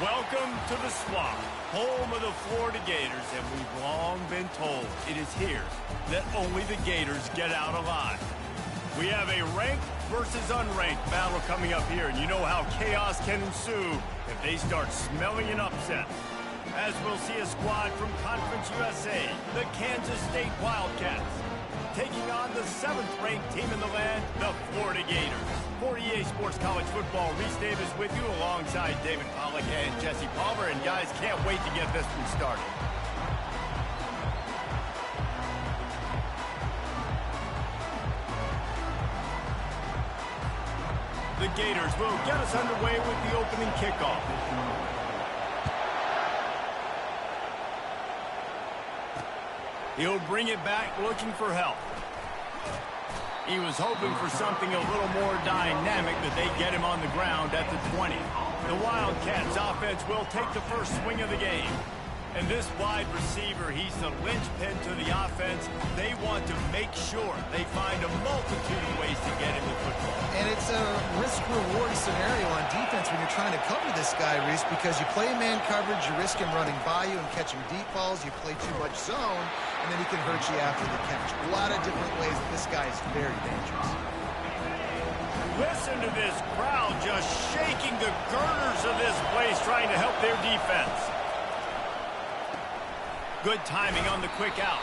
Welcome to the Swamp, home of the Florida Gators, and we've long been told it is here that only the Gators get out alive. We have a ranked versus unranked battle coming up here, and you know how chaos can ensue if they start smelling an upset. As we'll see a squad from Conference USA, the Kansas State Wildcats, taking on the 7th-ranked team in the land, the Florida Gators. For EA Sports College Football, Reese Davis with you alongside David Pollack and Jesse Palmer. And guys, can't wait to get this one started. The Gators will get us underway with the opening kickoff. He'll bring it back looking for help. He was hoping for something a little more dynamic, but they get him on the ground at the 20. The Wildcats offense will take the first swing of the game. And this wide receiver, he's the linchpin to the offense. They want to make sure they find a multitude of ways to get him the football. And it's a risk-reward scenario on defense when you're trying to cover this guy, Reese, because you play man coverage, you risk him running by you and catching deep balls. You play too much zone, and then he can hurt you after the catch. A lot of different ways that this guy is very dangerous. Listen to this crowd just shaking the girders of this place, trying to help their defense. Good timing on the quick out.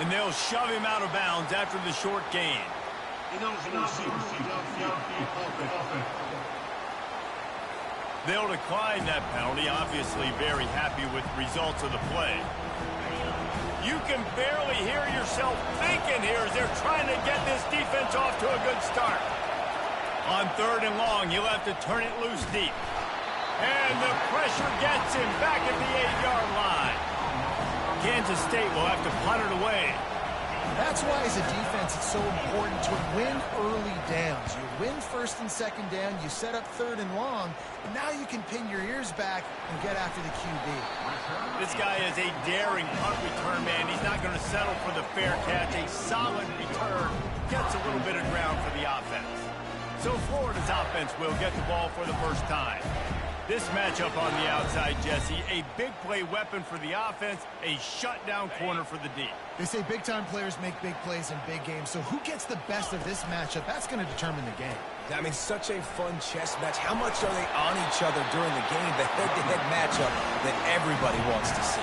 And they'll shove him out of bounds after the short gain. They'll decline that penalty, obviously very happy with the results of the play. You can barely hear yourself thinking here as they're trying to get this defense off to a good start. On 3rd and long, he'll have to turn it loose deep. And the pressure gets him back at the 8-yard line. Kansas State will have to punt it away. That's why, as a defense, it's so important to win early downs. You win 1st and 2nd down, you set up 3rd and long, and now you can pin your ears back and get after the QB. This guy is a daring punt return man. He's not going to settle for the fair catch. A solid return gets a little bit of ground for the offense. So Florida's offense will get the ball for the first time. This matchup on the outside, Jesse, a big play weapon for the offense, a shutdown corner for the D. They say big-time players make big plays in big games, so who gets the best of this matchup? That's going to determine the game. I mean, such a fun chess match. How much are they on each other during the game? The head-to-head matchup that everybody wants to see.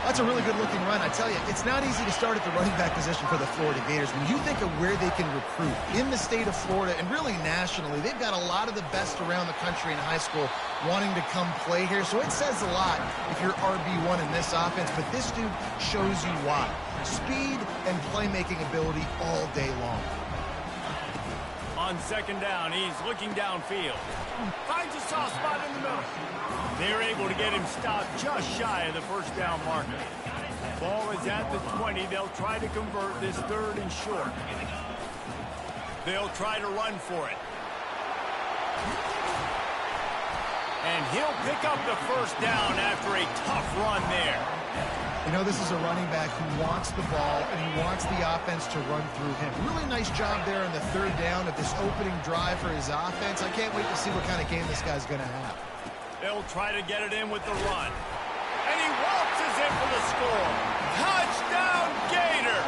That's a really good-looking run. I tell you, it's not easy to start at the running back position for the Florida Gators. When you think of where they can recruit in the state of Florida and really nationally, they've got a lot of the best around the country in high school wanting to come play here. So it says a lot if you're RB1 in this offense, but this dude shows you why. Speed and playmaking ability all day long. On 2nd down, he's looking downfield. Finds a soft spot in the middle. They're able to get him stopped just shy of the 1st down marker. Ball is at the 20. They'll try to convert this 3rd and short. They'll try to run for it. And he'll pick up the 1st down after a tough run there. You know, this is a running back who wants the ball, and he wants the offense to run through him. Really nice job there on the 3rd down of this opening drive for his offense. I can't wait to see what kind of game this guy's going to have. They'll try to get it in with the run. And he waltzes in for the score. Touchdown, Gator!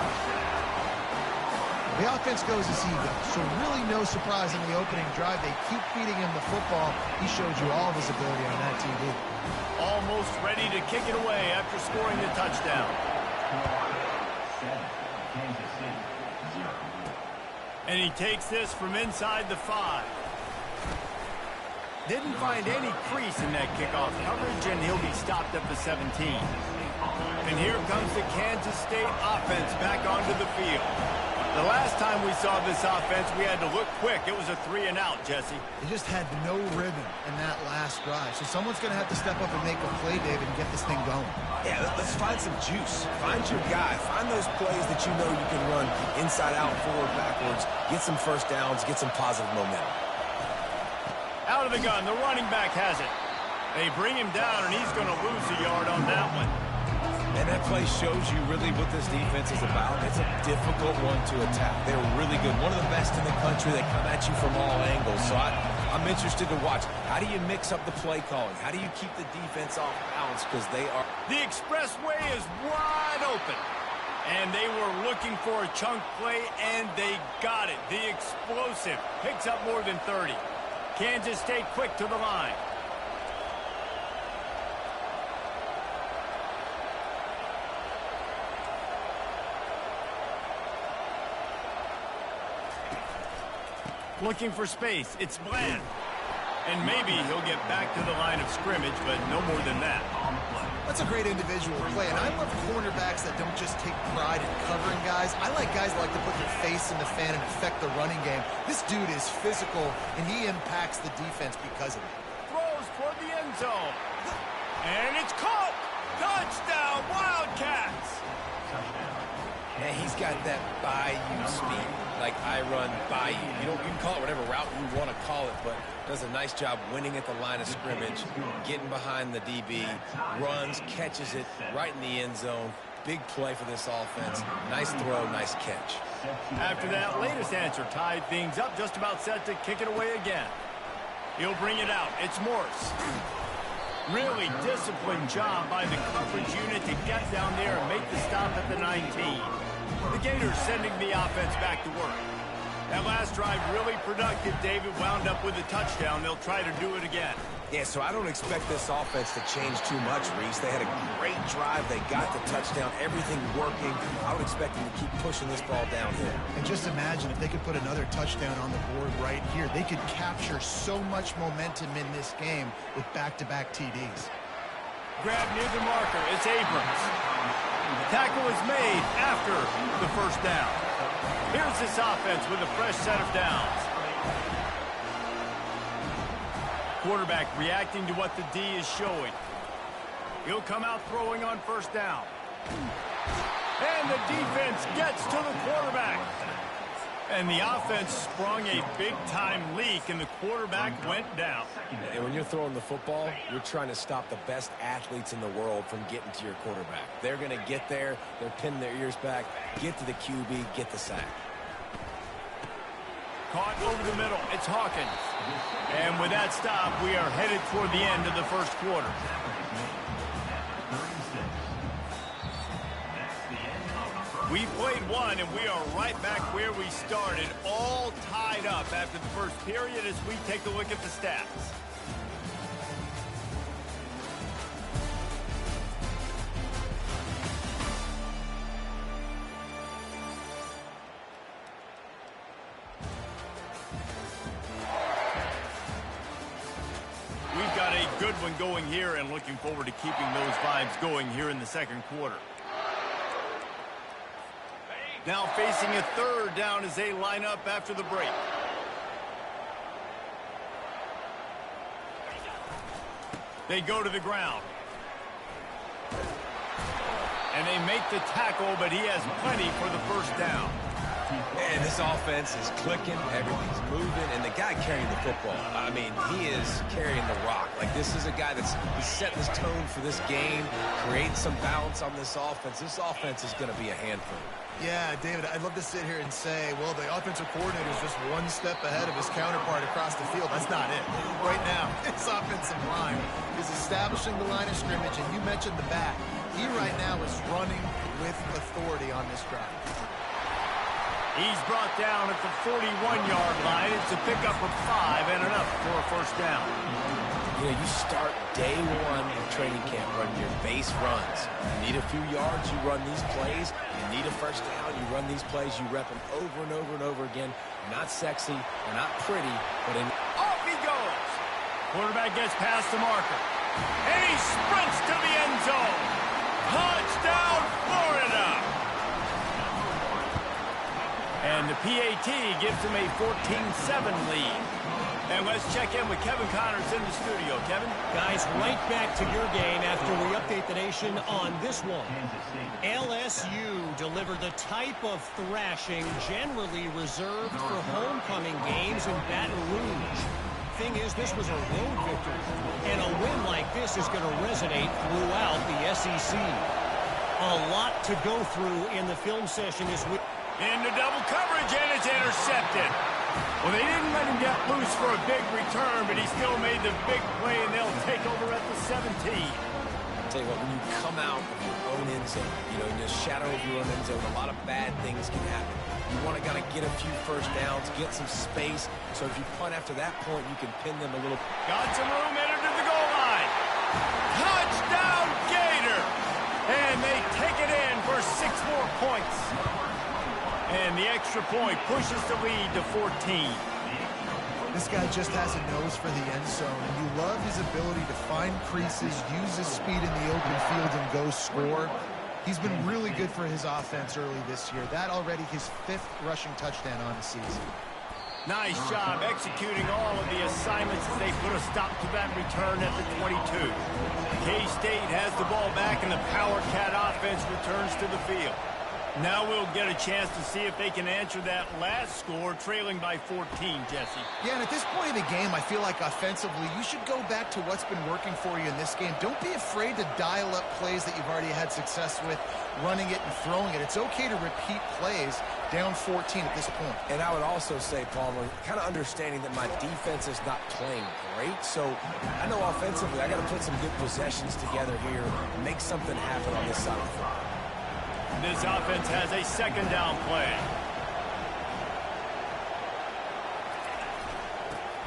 The offense goes as he goes, so really no surprise in the opening drive. They keep feeding him the football. He showed you all of his ability on that TV. Almost ready to kick it away after scoring the touchdown. And he takes this from inside the 5. Didn't find any crease in that kickoff coverage, and he'll be stopped at the 17. And here comes the Kansas State offense back onto the field. The last time we saw this offense, we had to look quick. It was a 3-and-out, Jesse. They just had no rhythm in that last drive. So someone's going to have to step up and make a play, David, and get this thing going. Yeah, let's find some juice. Find your guy. Find those plays that you know you can run inside out, forward, backwards. Get some 1st downs. Get some positive momentum. Out of the gun. The running back has it. They bring him down, and he's going to lose a yard on that one. And that play shows you really what this defense is about. It's a difficult one to attack. They're really good. One of the best in the country. They come at you from all angles. So I I'm interested to watch. How do you mix up the play calling? How do you keep the defense off balance? Because they are... The expressway is wide open. And they were looking for a chunk play, and they got it. The explosive picks up more than 30. Kansas State quick to the line. Looking for space. It's Bland. And maybe he'll get back to the line of scrimmage, but no more than that. That's a great individual play, and I love cornerbacks that don't just take pride in covering guys. I like guys that like to put their face in the fan and affect the running game. This dude is physical, and he impacts the defense because of it. Throws toward the end zone. And it's caught. Touchdown, Wildcats. And he's got that bayou speed, like I run bayou. You can call it whatever route you want to call it, but does a nice job winning at the line of scrimmage, getting behind the DB, runs, catches it right in the end zone. Big play for this offense. Nice throw, nice catch. After that latest answer tied things up, just about set to kick it away again. He'll bring it out. It's Morse. Really disciplined job by the coverage unit to get down there and make the stop at the 19. The Gators sending the offense back to work. That last drive really productive. David wound up with a touchdown. They'll try to do it again. Yeah, so I don't expect this offense to change too much, Reese. They had a great drive. They got the touchdown. Everything working. I would expect them to keep pushing this ball downhill. And just imagine if they could put another touchdown on the board right here. They could capture so much momentum in this game with back-to-back TDs. Grab near the marker. It's Abrams. The tackle is made after the first down. Here's this offense with a fresh set of downs. Quarterback reacting to what the D is showing. He'll come out throwing on first down. And the defense gets to the quarterback. And the offense sprung a big-time leak, and the quarterback went down. And when you're throwing the football, you're trying to stop the best athletes in the world from getting to your quarterback. They're going to get there. They're pinning their ears back, get to the QB, get the sack. Caught over the middle. It's Hawkins. And with that stop, we are headed toward the end of the first quarter. We played one, and we are right back where we started, all tied up after the first period as we take a look at the stats. We've got a good one going here and looking forward to keeping those vibes going here in the second quarter. Now facing a third down as they line up after the break. They go to the ground. And they make the tackle, but he has plenty for the first down. And this offense is clicking, everything's moving, and the guy carrying the football, I mean, he is carrying the rock. Like, this is a guy that's setting this tone for this game, creating some balance on this offense. This offense is going to be a handful. Yeah, David, I'd love to sit here and say, well, the offensive coordinator is just one step ahead of his counterpart across the field. That's not it. Right now, his offensive line is establishing the line of scrimmage, and you mentioned the back. He right now is running with authority on this drive. He's brought down at the 41-yard line. It's a pickup of 5 and enough for a first down. You know, you start day one in training camp running your base runs. You need a few yards, you run these plays. You need a first down, you run these plays. You rep them over and over and over again. Not sexy, they're not pretty, but in... Off he goes. Quarterback gets past the marker. And he sprints to the end zone. Touchdown, Florida. And the PAT gives him a 14-7 lead. And let's check in with Kevin Connors in the studio. Kevin? Guys, right back to your game after we update the nation on this one. LSU delivered the type of thrashing generally reserved for homecoming games in Baton Rouge. Thing is, this was a road victory, and a win like this is going to resonate throughout the SEC. A lot to go through in the film session this week. Into double coverage, and it's intercepted. Well, they didn't let him get loose for a big return, but he still made the big play, and they'll take over at the 17. I'll tell you what, when you come out of your own end zone, you know, in the shadow of your own end zone, a lot of bad things can happen. You want to kind of get a few first downs, get some space, so if you punt after that point, you can pin them a little. Got some room, entered to the goal line. Touchdown, Gator! And they take it in for 6 more points. And the extra point pushes the lead to 14. This guy just has a nose for the end zone, and you love his ability to find creases, use his speed in the open field, and go score. He's been really good for his offense early this year. That already his 5th rushing touchdown on the season. Nice job executing all of the assignments as they put a stop to that return at the 22. K-State has the ball back, and the Power Cat offense returns to the field. Now we'll get a chance to see if they can answer that last score, trailing by 14, Jesse. Yeah, and at this point in the game, I feel like offensively, you should go back to what's been working for you in this game. Don't be afraid to dial up plays that you've already had success with, running it and throwing it. It's okay to repeat plays down 14 at this point. And I would also say, Palmer, kind of understanding that my defense is not playing great, so I know offensively I got to put some good possessions together here, make something happen on this side of the football. This offense has a 2nd down play.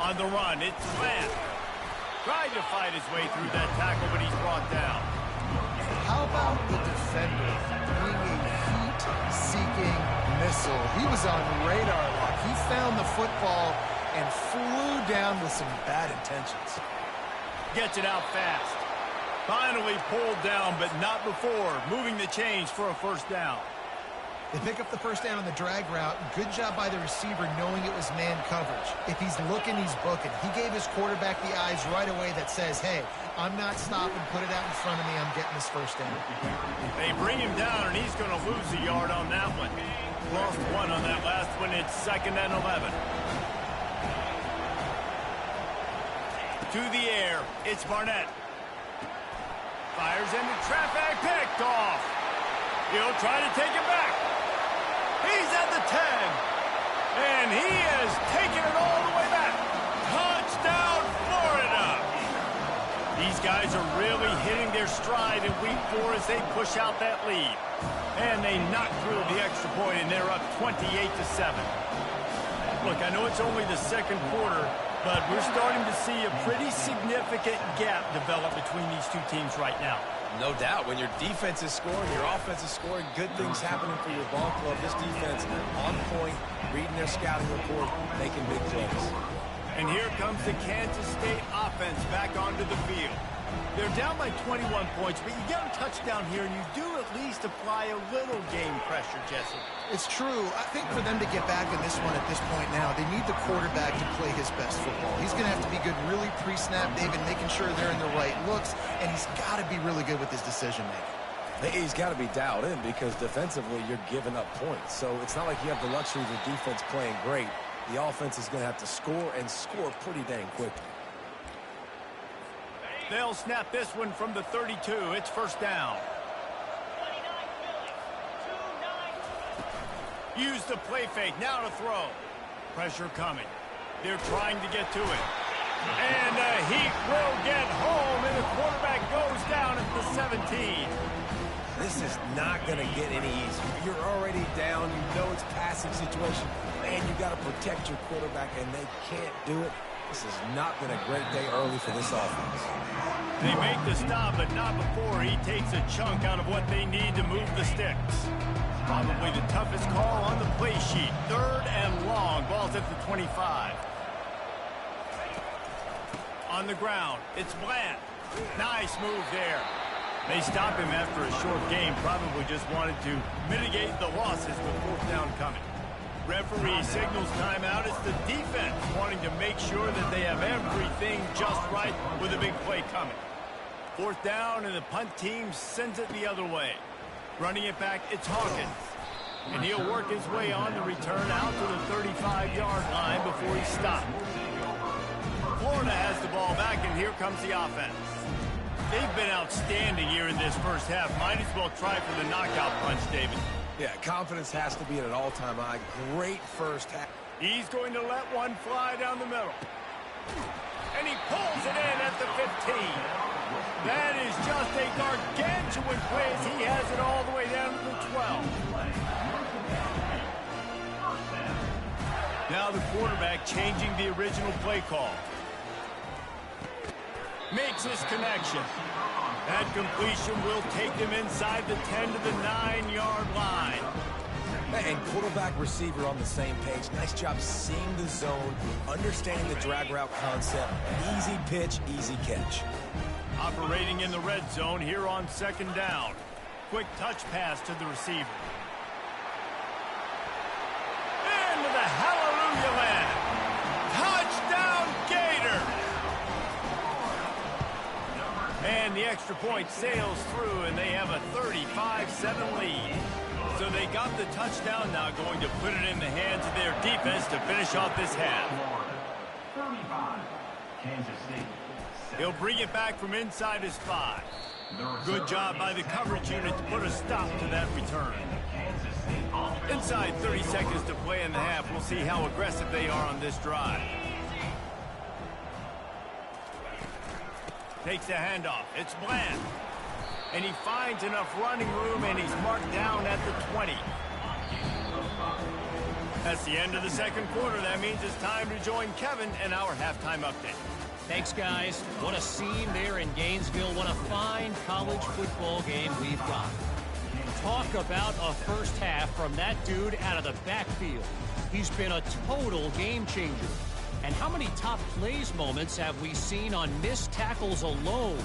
On the run, it's Plant. Tried to fight his way through that tackle, but he's brought down. How about the defender being a heat-seeking missile? He was on radar lock. He found the football and flew down with some bad intentions. Gets it out fast. Finally pulled down, but not before moving the chains for a 1st down. They pick up the 1st down on the drag route. Good job by the receiver knowing it was man coverage. If he's looking, he's booking. He gave his quarterback the eyes right away that says, hey, I'm not stopping. Put it out in front of me. I'm getting this 1st down. They bring him down, and he's going to lose a yard on that one. Lost 1 on that last one. It's 2nd and 11. To the air. It's Barnett. Fires into traffic, picked off. He'll try to take it back. He's at the 10. And he is taking it all the way back. Touchdown, Florida. These guys are really hitting their stride in week 4 as they push out that lead. And they knock through the extra point, and they're up 28-7. Look, I know it's only the 2nd quarter, but we're starting to see a pretty significant gap develop between these two teams right now. No doubt. When your defense is scoring, your offense is scoring, good things happening for your ball club. This defense on point, reading their scouting report, making big plays. And here comes the Kansas State offense back onto the field. They're down by 21 points, but you get a touchdown here, and you do at least apply a little game pressure, Jesse. It's true. I think for them to get back in this one at this point now, they need the quarterback to play his best football. He's going to have to be good really pre-snap, David, making sure they're in the right looks, and he's got to be really good with his decision-making. He's got to be dialed in because defensively you're giving up points. So it's not like you have the luxury of the defense playing great. The offense is going to have to score and score pretty dang quickly. They'll snap this one from the 32. It's 1st down. Use the play fake. Now to throw. Pressure coming. They're trying to get to it. And the Heat will get home, and the quarterback goes down at the 17. This is not going to get any easier. You're already down. You know it's a passing situation. Man, you got to protect your quarterback, and they can't do it. This has not been a great day early for this offense. They make the stop, but not before he takes a chunk out of what they need to move the sticks. Probably the toughest call on the play sheet. 3rd and long. Ball's at the 25. On the ground, it's Bland. Nice move there. They stop him after a short game. Probably just wanted to mitigate the losses with 4th down coming. Referee signals timeout. It's the defense wanting to make sure that they have everything just right with a big play coming. 4th down, and the punt team sends it the other way. Running it back, it's Hawkins. And he'll work his way on the return out to the 35-yard line before he's stopped. Florida has the ball back, and here comes the offense. They've been outstanding here in this 1st half. Might as well try for the knockout punch, David. Yeah, confidence has to be at an all-time high. Great 1st half. He's going to let one fly down the middle. And he pulls it in at the 15. That is just a gargantuan play as he has it all the way down to the 12. Now the quarterback changing the original play call. Makes his connection. That completion will take them inside the 10 to the 9-yard line. And quarterback receiver on the same page. Nice job seeing the zone, understanding the drag route concept. Easy pitch, easy catch. Operating in the red zone here on 2nd down. Quick touch pass to the receiver. Into the hallelujah land. Touchdown Gators! And the extra point sails through, and they have a 35-7 lead. So they got the touchdown, now going to put it in the hands of their defense to finish off this half. He'll bring it back from inside his 5. Good job by the coverage unit to put a stop to that return. Inside 30 seconds to play in the half. We'll see how aggressive they are on this drive. Takes the handoff. It's Bland. And he finds enough running room, and he's marked down at the 20. That's the end of the second quarter. That means it's time to join Kevin and our halftime update. Thanks, guys. What a scene there in Gainesville. What a fine college football game we've got. Talk about a first half from that dude out of the backfield. He's been a total game changer. And how many top plays moments have we seen on missed tackles alone?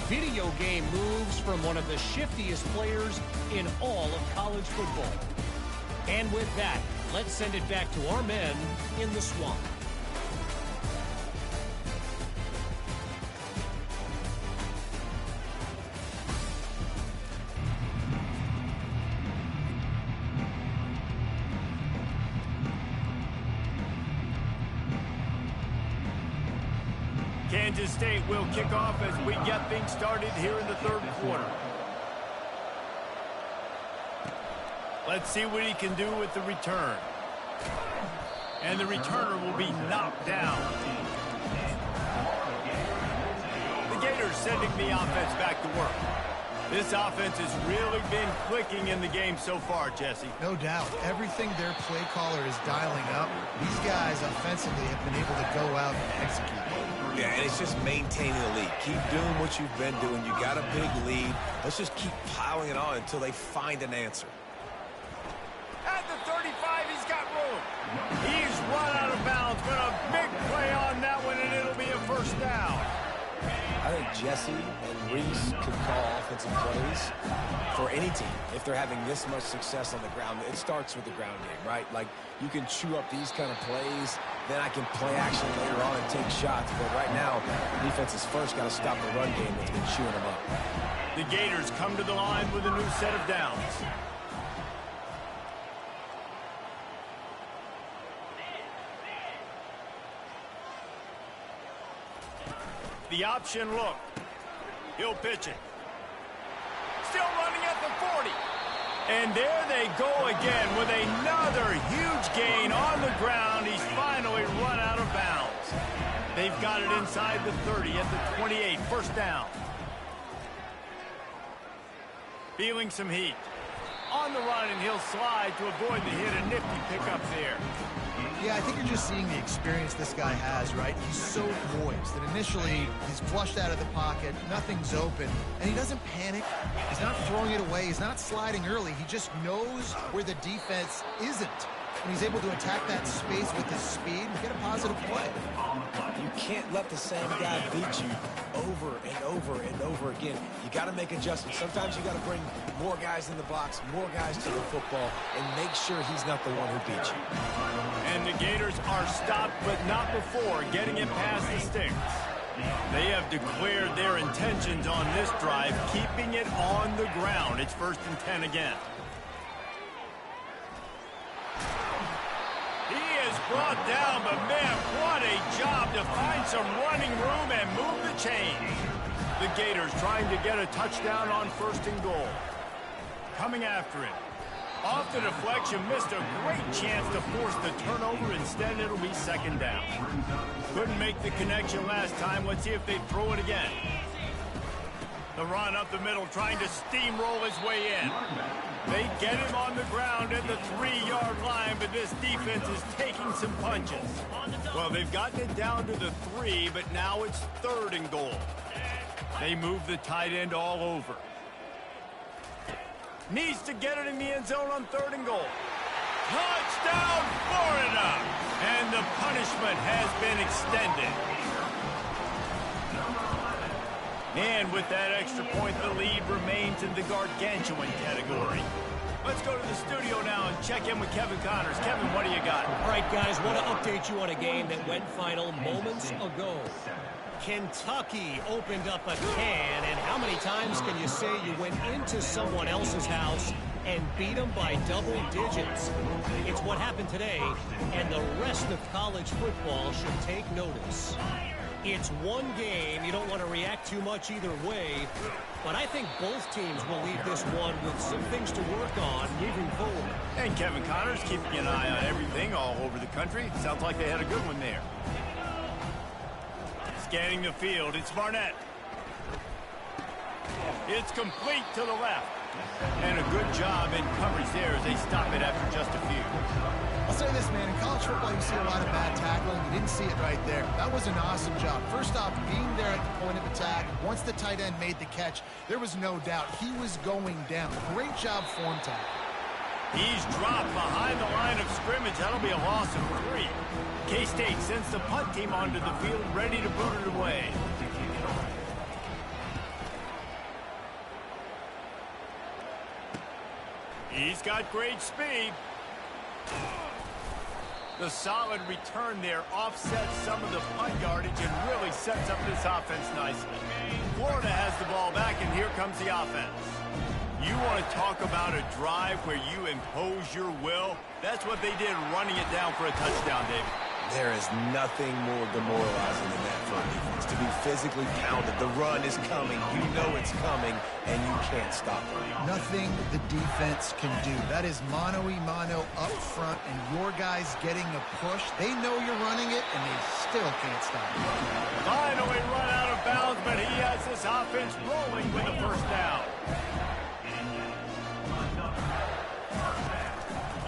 Video game moves from one of the shiftiest players in all of college football. And with that, let's send it back to our men in the swamp. Kansas State will kick off as we get things started here in the third quarter. Let's see what he can do with the return. And the returner will be knocked down. The Gators sending the offense back to work. This offense has really been clicking in the game so far, Jesse. No doubt. Everything their play caller is dialing up, these guys offensively have been able to go out and execute. Yeah, and it's just maintaining the lead. Keep doing what you've been doing. You got a big lead. Let's just keep piling it on until they find an answer. At the 35, he's got room. He's run out of bounds, but a big play on that one, and it'll be a first down. I think Jesse and Reese could call offensive plays for any team if they're having this much success on the ground. It starts with the ground game, right? Like, you can chew up these kind of plays, then I can play action later on and take shots. But right now, defense is first got to stop the run game that's been chewing them up. The Gators come to the line with a new set of downs. The option look. He'll pitch it. Still running at the 40. And there they go again with another huge gain on the ground. He's finally run out of bounds. They've got it inside the 30 at the 28. First down. Feeling some heat. On the run, and he'll slide to avoid the hit. A nifty pickup there. Yeah, I think you're just seeing the experience this guy has, right? He's so poised that initially he's flushed out of the pocket, nothing's open, and he doesn't panic. He's not throwing it away. He's not sliding early. He just knows where the defense isn't. And he's able to attack that space with his speed and get a positive play. You can't let the same guy beat you over and over and over again. You got to make adjustments. Sometimes you got to bring more guys in the box, more guys to the football, and make sure he's not the one who beats you. And the Gators are stopped, but not before getting it past the sticks. They have declared their intentions on this drive, keeping it on the ground. It's 1st and 10 again. He is brought down, but man, what a job to find some running room and move the chains. The Gators trying to get a touchdown on 1st and goal. Coming after him. Off the deflection, missed a great chance to force the turnover. Instead, it'll be second down. Couldn't make the connection last time. Let's see if they throw it again. The run up the middle, trying to steamroll his way in. They get him on the ground at the 3-yard line, but this defense is taking some punches. Well, they've gotten it down to the 3, but now it's 3rd and goal. They move the tight end all over. Needs to get it in the end zone on 3rd and goal. Touchdown, Florida! And the punishment has been extended. And with that extra point, the lead remains in the gargantuan category. Let's go to the studio now and check in with Kevin Connors. Kevin, what do you got? All right, guys, want to update you on a game that went final moments ago. Kentucky opened up a can, and how many times can you say you went into someone else's house and beat them by double digits? It's what happened today, and the rest of college football should take notice. It's one game. You don't want to react too much either way, but I think both teams will leave this one with some things to work on moving forward. And Kevin Connors keeping an eye on everything all over the country. Sounds like they had a good one there. Scanning the field, it's Barnett. It's complete to the left. And a good job in coverage there as they stop it after just a few. I'll say this, man. In college football, you see a lot of bad tackling. You didn't see it right there. That was an awesome job. First off, being there at the point of attack. Once the tight end made the catch, there was no doubt he was going down. Great job form tackle. He's dropped behind the line of scrimmage. That'll be a loss of 3. K-State sends the punt team onto the field, ready to boot it away. He's got great speed. The solid return there offsets some of the punt yardage and really sets up this offense nicely. Florida has the ball back, and here comes the offense. You want to talk about a drive where you impose your will? That's what they did, running it down for a touchdown, David. There is nothing more demoralizing than that for a defense. To be physically pounded. The run is coming. You know it's coming, and you can't stop it. Nothing the defense can do. That is mano-a-mano up front, and your guys getting a push. They know you're running it, and they still can't stop it. Finally run out of bounds, but he has this offense rolling with the first down.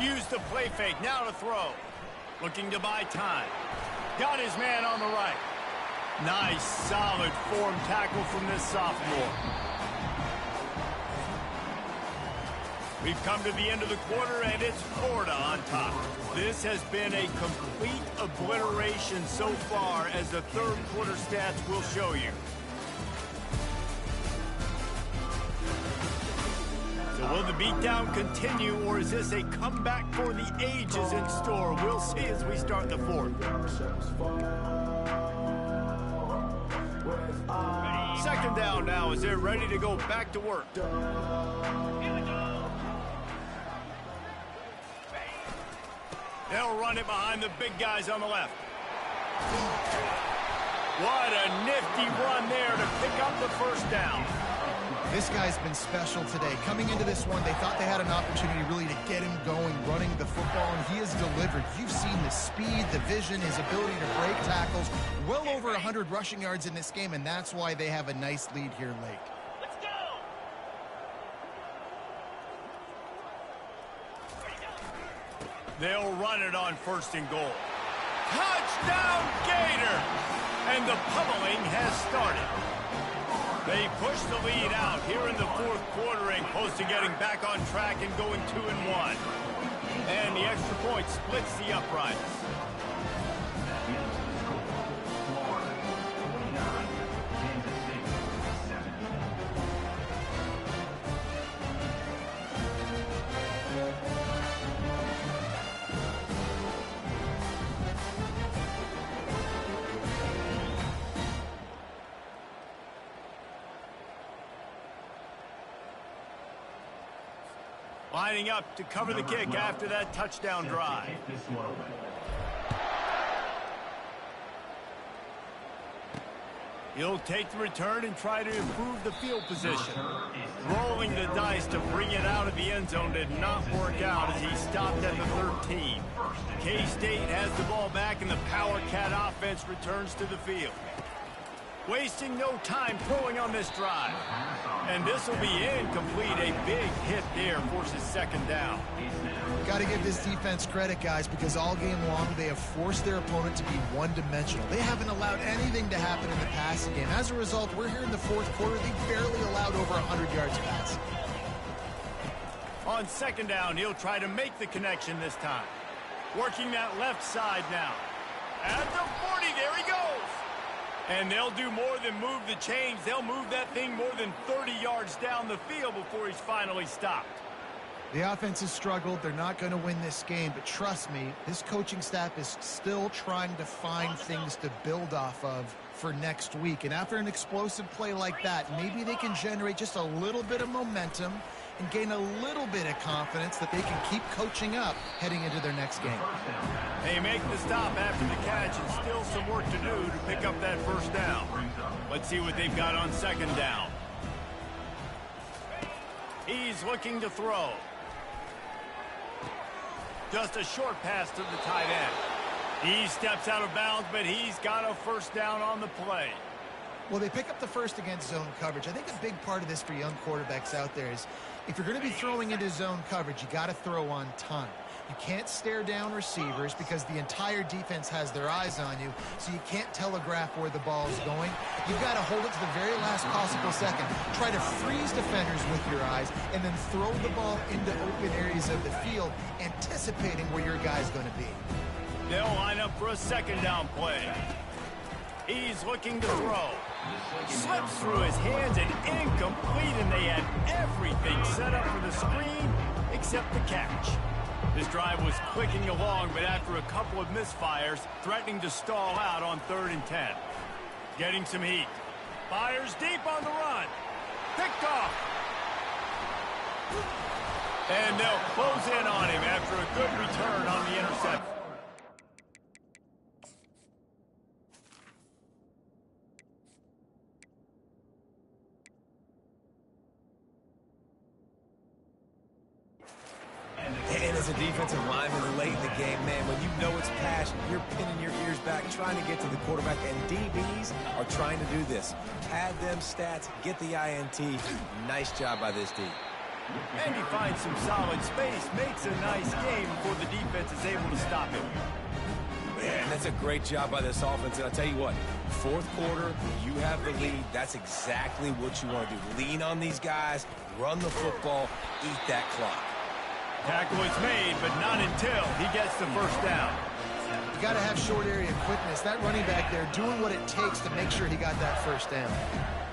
Use the play fake. Now to throw. Looking to buy time. Got his man on the right. Nice, solid form tackle from this sophomore. We've come to the end of the quarter, and it's Florida on top. This has been a complete obliteration so far, as the third quarter stats will show you. So will the beatdown continue, or is this a comeback for the ages in store? We'll see as we start the fourth. Second down now as they're ready to go back to work. They'll run it behind the big guys on the left. What a nifty run there to pick up the first down. This guy's been special today. Coming into this one, they thought they had an opportunity really to get him going, running the football, and he has delivered. You've seen the speed, the vision, his ability to break tackles. Well over 100 rushing yards in this game, and that's why they have a nice lead here late. Let's go! They'll run it on 1st and goal. Touchdown, Gator! And the pummeling has started. They push the lead out here in the fourth quarter and close to getting back on track and going 2-1. And the extra point splits the uprights. Lining up to cover the kick after that touchdown drive. He'll take the return and try to improve the field position. Rolling the dice to bring it out of the end zone did not work out as he stopped at the 13. K-State has the ball back and the Power Cat offense returns to the field. Wasting no time throwing on this drive. And this will be incomplete. A big hit there forces second down. Got to give this defense credit, guys, because all game long they have forced their opponent to be one-dimensional. They haven't allowed anything to happen in the passing game. As a result, we're here in the fourth quarter. They barely allowed over 100 yards passing. On second down, he'll try to make the connection this time. Working that left side now. At the 40, there he goes. And they'll do more than move the chains. They'll move that thing more than 30 yards down the field before he's finally stopped. The offense has struggled. They're not going to win this game, but trust me, this coaching staff is still trying to find things to build off of for next week. And after an explosive play like that, maybe they can generate just a little bit of momentum and gain a little bit of confidence that they can keep coaching up heading into their next game. They make the stop after the catch and still some work to do to pick up that first down. Let's see what they've got on second down. He's looking to throw. Just a short pass to the tight end. He steps out of bounds, but he's got a first down on the play. Well, they pick up the first against zone coverage. I think a big part of this for young quarterbacks out there is if you're going to be throwing into zone coverage, you got to throw on time. You can't stare down receivers because the entire defense has their eyes on you, so you can't telegraph where the ball is going. You've got to hold it to the very last possible second. Try to freeze defenders with your eyes and then throw the ball into open areas of the field, anticipating where your guy's going to be. They'll line up for a second down play. He's looking to throw. Slips through his hands and incomplete, and they had everything set up for the screen except the catch. This drive was clicking along, but after a couple of misfires, threatening to stall out on 3rd and 10. Getting some heat. Fires deep on the run. Picked off. And they'll close in on him after a good return on the interception. And as a defensive lineman late in the game, man, when you know it's passion, you're pinning your ears back, trying to get to the quarterback, and DBs are trying to do this. Pad them stats, get the INT. Nice job by this D. And he finds some solid space, makes a nice game before the defense is able to stop him. And that's a great job by this offense. And I'll tell you what, fourth quarter, you have the lead. That's exactly what you want to do. Lean on these guys, run the football, eat that clock. Tackle is made, but not until he gets the first down. You got to have short area quickness. That running back there doing what it takes to make sure he got that first down.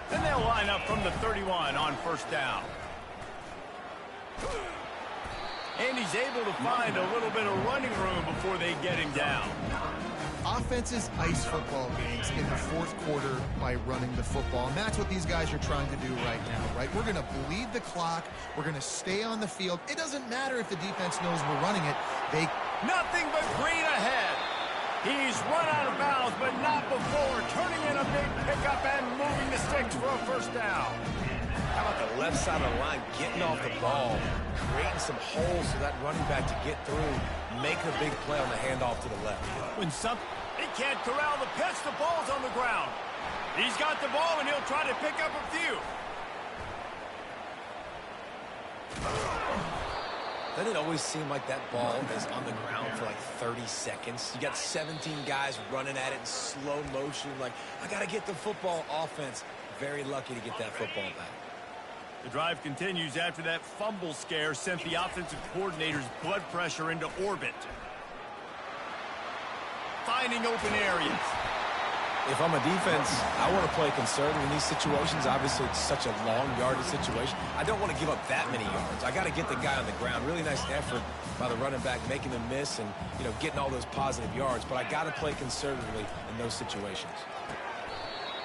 Then they'll line up from the 31 on first down. And he's able to find a little bit of running room before they get him down. Offenses ice football games in the fourth quarter by running the football, and that's what these guys are trying to do right now, right? We're going to bleed the clock. We're going to stay on the field. It doesn't matter if the defense knows we're running it. Nothing but green ahead. He's run out of bounds, but not before turning in a big pickup and moving the sticks for a first down. How about the left side of the line getting off the ball, creating some holes for that running back to get through, making a big play on the handoff to the left. He can't corral the pitch, the ball's on the ground. He's got the ball, and he'll try to pick up a few. Doesn't it always seem like that ball is on the ground for like 30 seconds? You got 17 guys running at it in slow motion, like, I got to get the football. Offense, very lucky to get that football back. The drive continues after that fumble scare sent the offensive coordinator's blood pressure into orbit. Finding open areas. If I'm a defense, I want to play conservative in these situations. Obviously, it's such a long yardage situation. I don't want to give up that many yards. I got to get the guy on the ground. Really nice effort by the running back, making him miss and, you know, getting all those positive yards. But I got to play conservatively in those situations.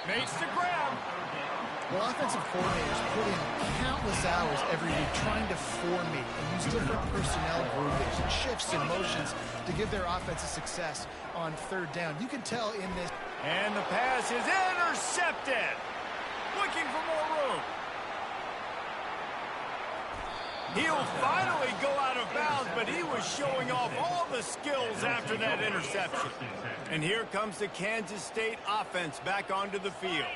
Makes the grab. Well, offensive coordinators put in countless hours every week trying to formate and use different personnel groupings and shifts and motions to give their offense a success on third down. You can tell in this And the pass is intercepted. Looking for more room. He'll finally go out of bounds, but he was showing off all the skills after that interception. And here comes the Kansas State offense back onto the field.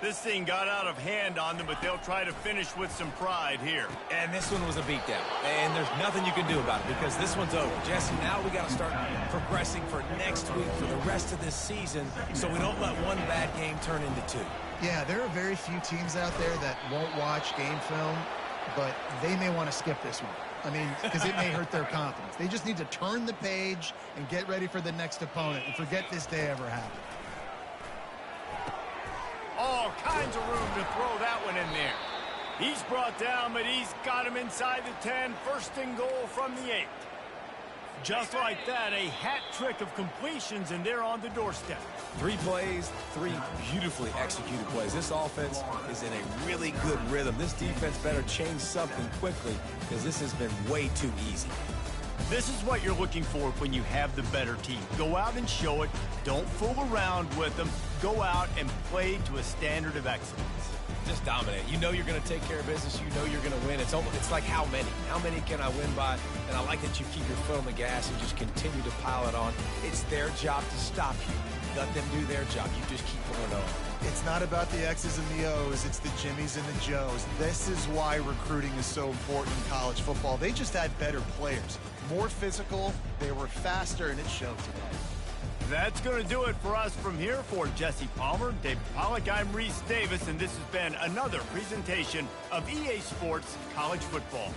This thing got out of hand on them, but they'll try to finish with some pride here. And this one was a beatdown. And there's nothing you can do about it because this one's over. Jesse, now we got to start progressing for next week for the rest of this season so we don't let one bad game turn into two. Yeah, there are very few teams out there that won't watch game film, but they may want to skip this one. I mean, because it may hurt their confidence. They just need to turn the page and get ready for the next opponent and forget this day ever happened. All kinds of room to throw that one in there. He's brought down, but he's got him inside the 10. First and goal from the 8. Just like that, a hat trick of completions, and they're on the doorstep. 3 plays, 3 beautifully executed plays. This offense is in a really good rhythm. This defense better change something quickly because this has been way too easy. This is what you're looking for when you have the better team. Go out and show it. Don't fool around with them. Go out and play to a standard of excellence. Just dominate. You know you're going to take care of business. You know you're going to win. It's like how many? How many can I win by? And I like that you keep your foot on the gas and just continue to pile it on. It's their job to stop you. Let them do their job. You just keep going on. It's not about the X's and the O's. It's the Jimmies and the Joes. This is why recruiting is so important in college football. They just had better players. More physical, they were faster, and it showed today. That's going to do it for us from here. For Jesse Palmer, David Pollack, I'm Reese Davis, and this has been another presentation of EA Sports College Football.